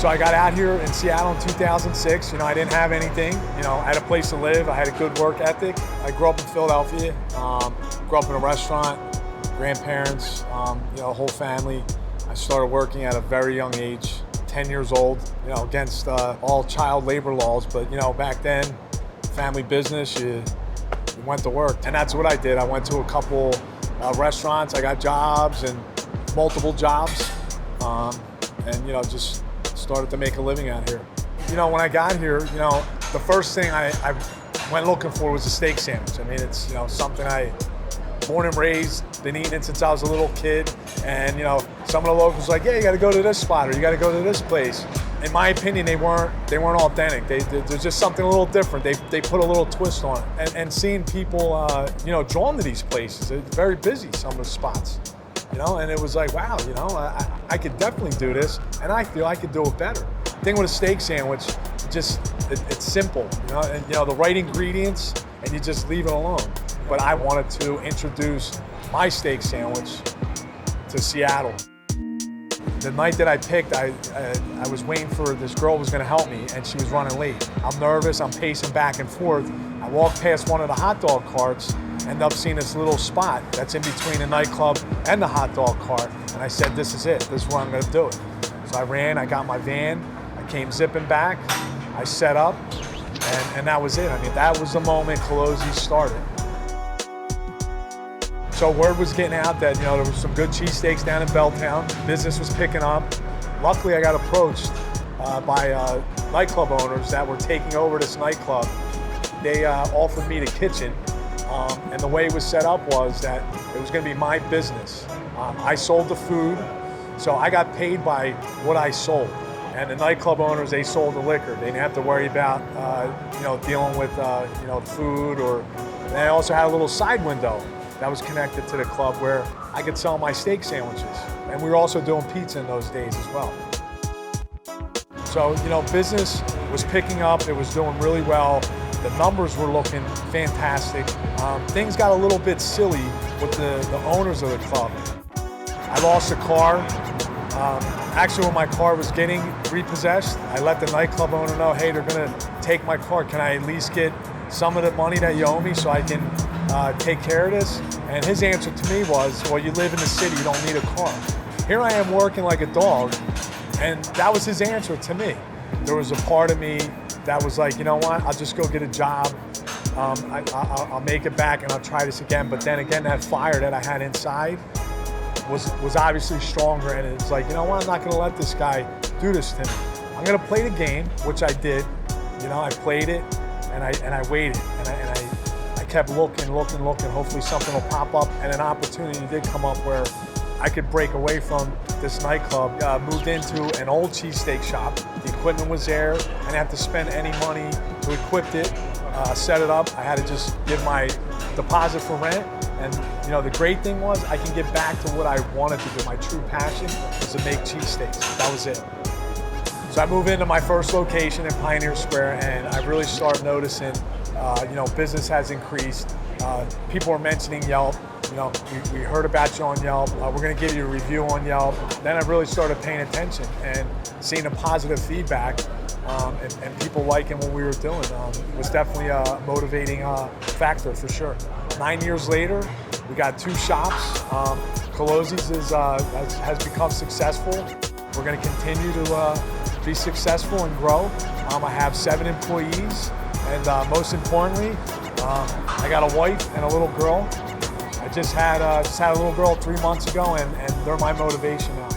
So I got out here in Seattle in 2006. I didn't have anything. I had a place to live. I had a good work ethic. I grew up in Philadelphia. Grew up in a restaurant, grandparents, whole family. I started working at a very young age, 10 years old, against all child labor laws. But, back then, family business, you went to work. And that's what I did. I went to a couple restaurants. I got jobs and multiple jobs. And, just started to make a living out here. When I got here, the first thing I went looking for was a steak sandwich. I mean, it's, something born and raised, been eating it since I was a little kid. And, some of the locals were like, yeah, you got to go to this spot or you got to go to this place. In my opinion, they weren't authentic. There's just something a little different. They put a little twist on it. And seeing people, drawn to these places, it's very busy, some of the spots. And it was like, wow, I could definitely do this, and I feel I could do it better. The thing with a steak sandwich, it's simple, and the right ingredients, and you just leave it alone. But I wanted to introduce my steak sandwich to Seattle. The night that I picked, I was waiting for this girl who was gonna help me, and she was running late. I'm nervous, I'm pacing back and forth. I walked past one of the hot dog carts, end up seeing this little spot that's in between the nightclub and the hot dog cart. And I said, this is it, this is where I'm gonna do it. So I ran, I got my van, I came zipping back, I set up, and that was it. I mean, that was the moment Calozzi started. So word was getting out that, there was some good cheesesteaks down in Belltown. Business was picking up. Luckily, I got approached by nightclub owners that were taking over this nightclub. They offered me the kitchen. And the way it was set up was that it was going to be my business. I sold the food, so I got paid by what I sold. And the nightclub owners, they sold the liquor. They didn't have to worry about, dealing with, food. And I also had a little side window that was connected to the club where I could sell my steak sandwiches. And we were also doing pizza in those days as well. So, business was picking up. It was doing really well. The numbers were looking fantastic. Things got a little bit silly with the owners of the club. I lost a car. Actually, when my car was getting repossessed, I let the nightclub owner know, hey, they're gonna take my car. Can I at least get some of the money that you owe me so I can take care of this? And his answer to me was, well, you live in the city, you don't need a car. Here I am working like a dog, and that was his answer to me. There was a part of me that was like, you know what, I'll just go get a job. I'll make it back and I'll try this again. But then again, that fire that I had inside was obviously stronger, and it's like, you know what, I'm not gonna let this guy do this to me. I'm gonna play the game, which I did. I played it, and I waited, and I kept looking. Hopefully something will pop up, and an opportunity did come up where I could break away from this nightclub. Moved into an old cheesesteak shop. The equipment was there. I didn't have to spend any money to equip it, set it up. I had to just give my deposit for rent. And the great thing was I can get back to what I wanted to do. My true passion was to make cheesesteaks. That was it. So I moved into my first location in Pioneer Square, and I really started noticing, business has increased. People are mentioning Yelp. We heard about you on Yelp. We're going to give you a review on Yelp. Then I really started paying attention and seeing the positive feedback and people liking what we were doing. It was definitely a motivating factor for sure. 9 years later, we got 2 shops. Calozzi's has become successful. We're going to continue to be successful and grow. I have 7 employees, and most importantly, I got a wife and a little girl. I just had a little girl 3 months ago, and they're my motivation now.